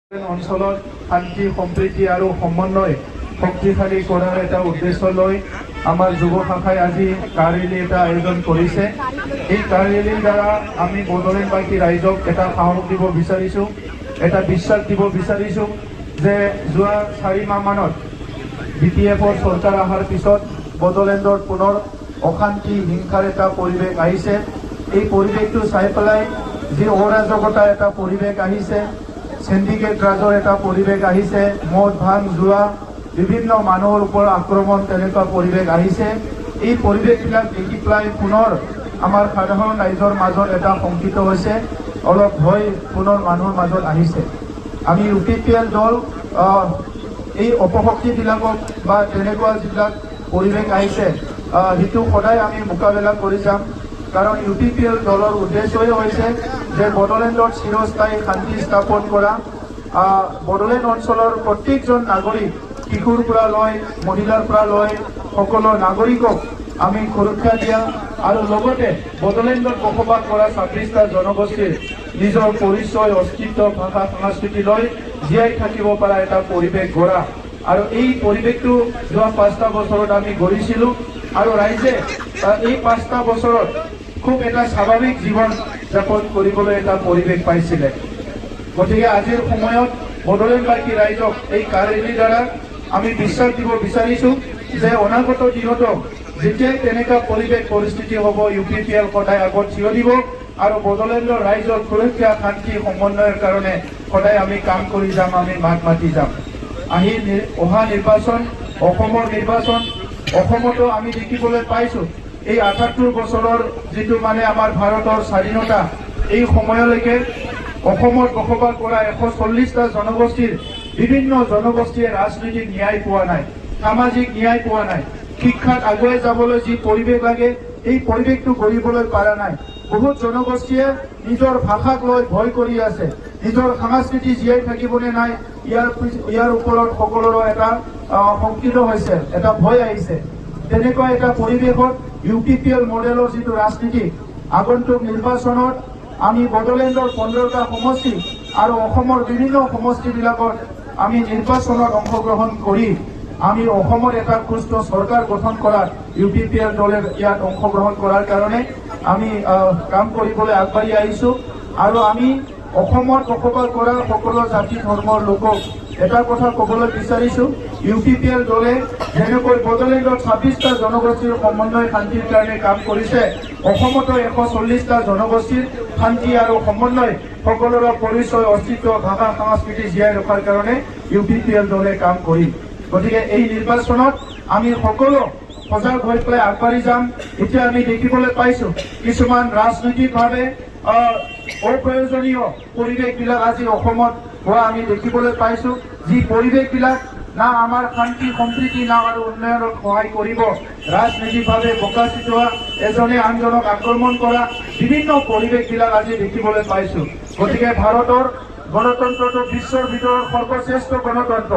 অঞ্চলত শান্তি সম্প্ৰীতি আৰু সমন্বয় শক্তিশালী কৰাৰ এটা উদ্দেশ্য লৈ আমাৰ যুৱ শাখাই আজি কাৰ ৰেলী এটা আয়োজন কৰিছে। এই কাৰ ৰেলীৰ দ্বাৰা আমি বড়োলেণ্ডবাসী ৰাইজক এটা সাহস দিব বিচাৰিছোঁ, এটা বিশ্বাস দিব বিচাৰিছোঁ যে যোৱা 4 মাহমানত BPFৰ চৰকাৰ অহাৰ পিছত বড়োলেণ্ডত পুনৰ অশান্তি হিংসাৰ এটা পৰিৱেশ আহিছে। এই পৰিৱেশটো চাই পেলাই যি অৰাজকতা এটা পৰিৱেশ আহিছে, সিন্ডিকেট ৰাজৰ এটা পৰিৱেশ আহিছে, মদ ভাং জুৱা বিভিন্ন মানুহৰ ওপৰত আক্ৰমণ তেনেকুৱা পৰিৱেশ আহিছে। এই পৰিৱেশবিলাক দেখি পেলাই পুনৰ আমাৰ সাধাৰণ ৰাইজৰ মাজত এটা শংকিত হৈছে, অলপ ভয় পুনৰ মানুহৰ মাজত আহিছে। আমি UPPL দল এই অপশক্তিবিলাকক বা তেনেকুৱা যিবিলাক পৰিৱেশ আহিছে সেইটো সদায় আমি মোকাবিলা কৰি যাম। কাৰণ UPPL দলৰ উদ্দেশ্যই হৈছে যে বড়োলেণ্ডত চিৰস্থায়ী শান্তি স্থাপন কৰা, বড়োলেণ্ড অঞ্চলৰ প্ৰত্যেকজন নাগৰিক শিশুৰ পৰা লৈ মহিলাৰ পৰা লৈ সকলো নাগৰিকক আমি সুৰক্ষা দিয়া আৰু লগতে বড়োলেণ্ডত বসবাস কৰা 26টা জনগোষ্ঠীৰ নিজৰ পৰিচয় অস্তিত্ব ভাষা সংস্কৃতি লৈ জীয়াই থাকিব পৰা এটা পৰিৱেশ গঢ়া। আৰু এই পৰিৱেশটো যোৱা 5টা বছৰত আমি গঢ়িছিলোঁ আৰু ৰাইজে এই 5টা বছৰত খুব এটা স্বাভাৱিক জীৱন যাপন কৰিবলৈ এটা পৰিৱেশ পাইছিলে। গতিকে আজিৰ সময়ত বড়োলেণ্ডবাসী ৰাইজক এই কাৰ ৰেলীৰ দ্বাৰা আমি বিশ্বাস দিব বিচাৰিছোঁ যে অনাগত দিনতো যেতিয়াই তেনেকুৱা পৰিৱেশ পৰিস্থিতি হ'ব UPPL সদায় আগত থিয় দিব আৰু বড়োলেণ্ডৰ ৰাইজৰ সুৰক্ষা শান্তি সমন্বয়ৰ কাৰণে সদায় আমি কাম কৰি যাম, আমি মাত মাতি যাম। অহা নিৰ্বাচন, অসমৰ নিৰ্বাচন, অসমতো আমি দেখিবলৈ পাইছোঁ এই 78 বছৰৰ যিটো মানে আমাৰ ভাৰতৰ স্বাধীনতা, এই সময়লৈকে অসমত বসবাস কৰা 140টা জনগোষ্ঠীৰ বিভিন্ন জনগোষ্ঠীয়ে ৰাজনৈতিক ন্যায় পোৱা নাই, সামাজিক ন্যায় পোৱা নাই, শিক্ষাত আগুৱাই যাবলৈ যি পৰিৱেশ লাগে এই পৰিৱেশটো গঢ়িবলৈ পৰা নাই। বহুত জনগোষ্ঠীয়ে নিজৰ ভাষাক লৈ ভয় কৰি আছে, নিজৰ সংস্কৃতি জীয়াই থাকিবনে নাই ইয়াৰ ওপৰত সকলোৰে এটা শংকিত হৈছে, এটা ভয় আহিছে। তেনেকুৱা এটা পৰিৱেশত UPPL মডেলৰ যিটো ৰাজনীতি আগন্তুক নিৰ্বাচনত আমি বড়োলেণ্ডৰ 15টা সমষ্টি আৰু অসমৰ বিভিন্ন সমষ্টিবিলাকত আমি নিৰ্বাচনত অংশগ্ৰহণ কৰি আমি অসমত এটা সুস্থ চৰকাৰ গঠন কৰাত UPPL দলে ইয়াত অংশগ্ৰহণ কৰাৰ কাৰণে আমি কাম কৰিবলৈ আগবাঢ়ি আহিছোঁ। আৰু আমি অসমত বসবাস কৰা সকলো জাতি ধৰ্মৰ লোকক এটা কথা ক'বলৈ বিচাৰিছোঁ, UPPL দলে যেনেকৈ বড়োলেণ্ডত 26টা জনগোষ্ঠীৰ সমন্বয় শান্তিৰ কাৰণে কাম কৰিছে, অসমতো 140টা জনগোষ্ঠীৰ শান্তি আৰু সমন্বয় সকলোৰে পৰিচয় অস্তিত্ব ভাষা সংস্কৃতি জীয়াই ৰখাৰ কাৰণে UPPL দলে কাম কৰিম। গতিকে এই নিৰ্বাচনত আমি সকলো সজাগ হৈ পেলাই আগবাঢ়ি যাম। এতিয়া আমি দেখিবলৈ পাইছোঁ কিছুমান ৰাজনৈতিকভাৱে অপ্ৰয়োজনীয় পৰিৱেশবিলাক আজি অসমত হোৱা আমি দেখিবলৈ পাইছোঁ, যি পৰিৱেশবিলাক না আমাৰ শান্তি সম্প্ৰীতি না আৰু উন্নয়নত সহায় কৰিব, ৰাজনৈতিকভাৱে প্ৰকাশিত হোৱা, এজনে আনজনক আক্ৰমণ কৰা বিভিন্ন পৰিৱেশবিলাক আজি দেখিবলৈ পাইছোঁ। গতিকে ভাৰতৰ গণতন্ত্ৰটো বিশ্বৰ ভিতৰত সৰ্বশ্ৰেষ্ঠ গণতন্ত্ৰ।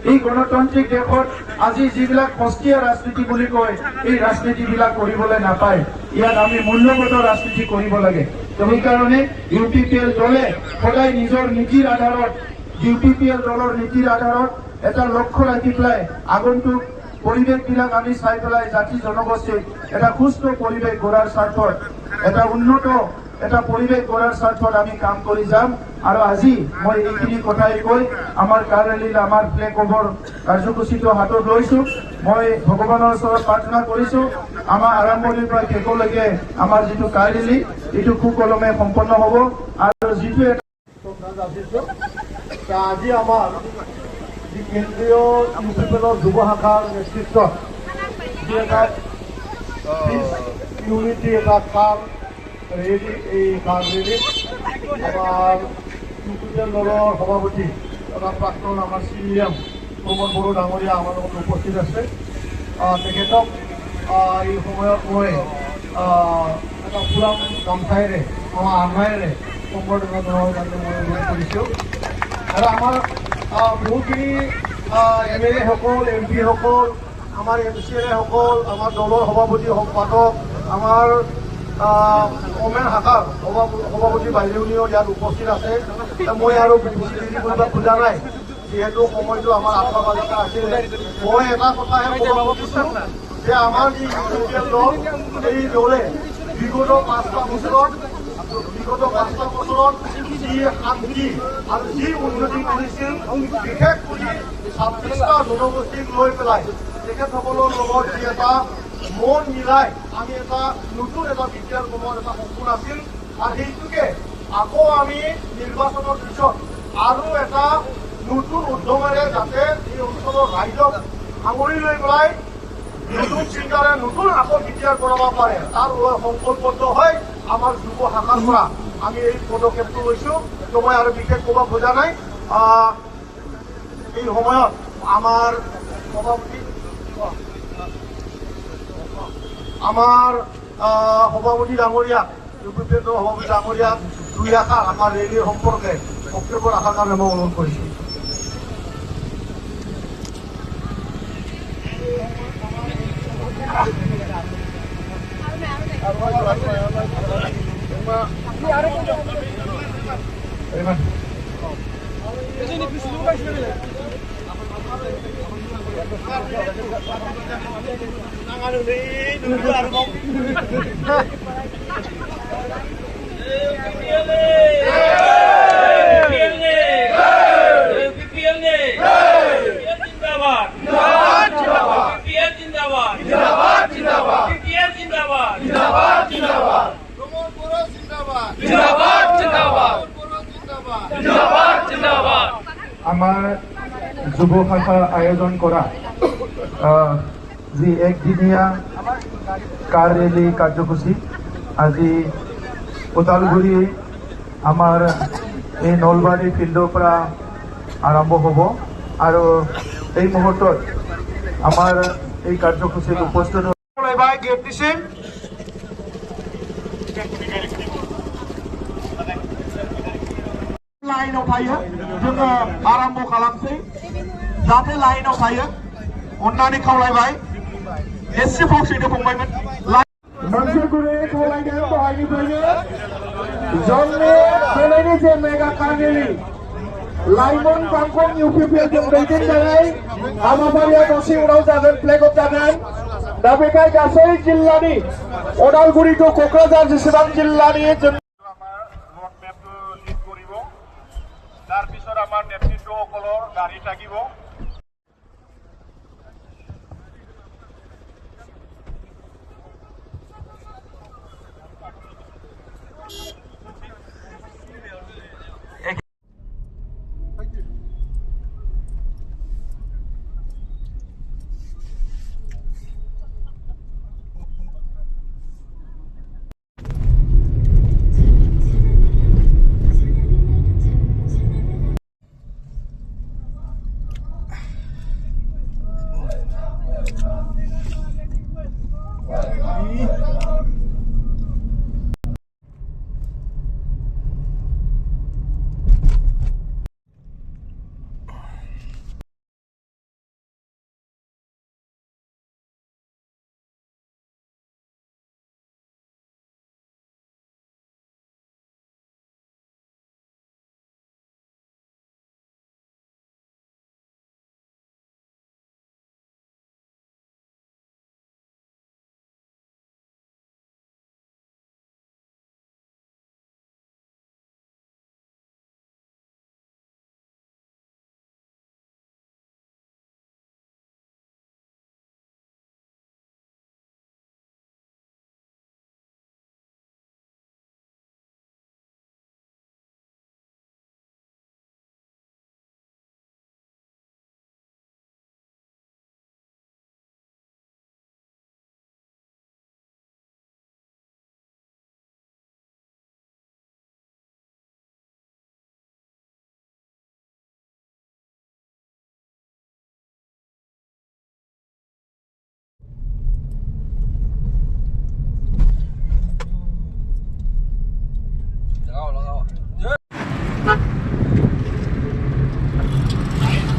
এই গণতান্ত্ৰিক দেশত আজি যিবিলাক সস্তীয়া ৰাজনীতি বুলি কয় এই ৰাজনীতিবিলাক কৰিবলৈ নাপায়। ইয়াত আমি মূল্যগত ৰাজনীতি কৰিব লাগে। সেইকাৰণে UPPL দলে সদায় নিজৰ নীতিৰ আধাৰত UPPL দলৰ নীতিৰ আধাৰত এটা লক্ষ্য ৰাখি পেলাই আগন্তুক পৰিৱেশবিলাক আমি চাই পেলাই জাতি জনগোষ্ঠীক এটা সুস্থ পৰিৱেশ গঢ়াৰ স্বাৰ্থত, এটা উন্নত এটা পৰিৱেশ গঢ়াৰ স্বাৰ্থত আমি কাম কৰি যাম। আৰু আজি মই এইখিনি কথাই কৈ আমাৰ কাৰ ৰেলীৰ আমাৰ ফ্লেগ অভাৰ কাৰ্যসূচীটো হাতত লৈছোঁ। মই ভগৱানৰ ওচৰত প্ৰাৰ্থনা কৰিছোঁ আমাৰ আৰম্ভণিৰ পৰা শেষলৈকে আমাৰ যিটো কাৰ ৰেলী এইটো সুকলমে সম্পন্ন হ'ব। আৰু যিটো আজি আমাৰ যি কেন্দ্ৰীয় UPPLৰ যুৱ শাখাৰ নেতৃত্বত যি এটা ইউনিটি এটা কাৰ ৰেলী, এই কাৰ ৰেলীত আমাৰ UPPL দলৰ সভাপতি তথা প্ৰাক্তন আমাৰ CM প্ৰমোদ বড়ো ডাঙৰীয়া আমাৰ লগত উপস্থিত আছে। তেখেতক এই সময়ত মই এটা ফুলাম গামোচাৰে আমাৰ আহ্বানেৰে সম্বৰ্ধনা জনাবৰ কাৰণে মই অনুৰোধ কৰিছোঁ। আৰু আমাৰ বহুতখিনি MLA সকল, MP সকল, আমাৰ MCLA সকল, আমাৰ দলৰ সভাপতি সম্পাদক, আমাৰ কমেণ্ট শাখাৰ সভাপতি বাইদেউনীও ইয়াত উপস্থিত আছে মই আৰু বেছি দেৰি কৰিব খোজা নাই যিহেতু সময়টো আমাৰ 8টা বজাতে আছিলে মই এটা কথাহে ক'ব খুজিছোঁ যে আমাৰ যি ইউপিপিএল দল এই দলে বিগত 5টা বছৰত যি শান্তি আৰু যি উন্নতি কৰিছিল বিশেষ কৰি 26টা জনগোষ্ঠীক লৈ পেলাই তেখেতসকলৰ লগত যি এটা মন মিলাই আমি এটা নতুন এটা বিদ্যাৰ কমৰ এটা সপোন আছিল আৰু সেইটোকে আকৌ আমি নিৰ্বাচনৰ পিছত আৰু এটা নতুন উদ্যমেৰে যাতে এই অঞ্চলৰ ৰাইজক সাঙুৰি লৈ পেলাই নতুন চিন্তাৰে নতুন আকৌ বিদ্যাৰ কৰাব পাৰে তাৰ সংকল্পবদ্ধ হয় আমাৰ যুৱ শাখাৰ পৰা আমি এই পদক্ষেপটো লৈছোঁ তো মই আৰু বিশেষ ক'ব খোজা নাই এই সময়ত আমাৰ সভাপতি ডাঙৰীয়াক ইউপিপিএলৰ সভাপতি ডাঙৰীয়াক দুই আশাৰ আমাৰ ৰেলীৰ সম্পৰ্কে বক্তব্য ৰখাৰ কাৰণে মই অনুৰোধ কৰিছোঁ আমাৰ যুৱ শাখা আয়োজন কৰা যি একদিনীয়া কাৰ ৰেলী কাৰ্যসূচী আজি ওদালগুৰি আমাৰ এই নলবাৰী ফিল্ডৰ পৰা আৰম্ভ হ'ব আৰু এই মুহূৰ্তত আমাৰ এই কাৰ্যসূচীত উপস্থিত গেট দিছে लाइनाव थायो जोङो आराम्भ खालामसै जाहाथे लाइनाव थायो अन्नानै खावलायबाय एसे फावसैनो फंबायमोन मोनसे गुरै खावलायदों दहायनिफ्रायनो जोंनि दिनैनि जे मेगा कार्निभाल लाइमोन गांखं इउपिपिएलजों दैदेनजानाय हाबाफारिया दसे उनाव जागोन फ्लेग अफ जागोन दा बेखाय गासै जिल्लानि उदालगुरि टु क'क्राझार जेसेबां जिल्लानि তাৰপিছত আমাৰ নেতৃত্বসকলৰ গাড়ী থাকিব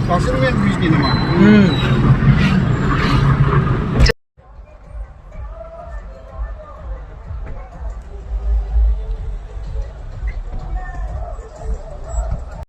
Pasir main duit ni mah.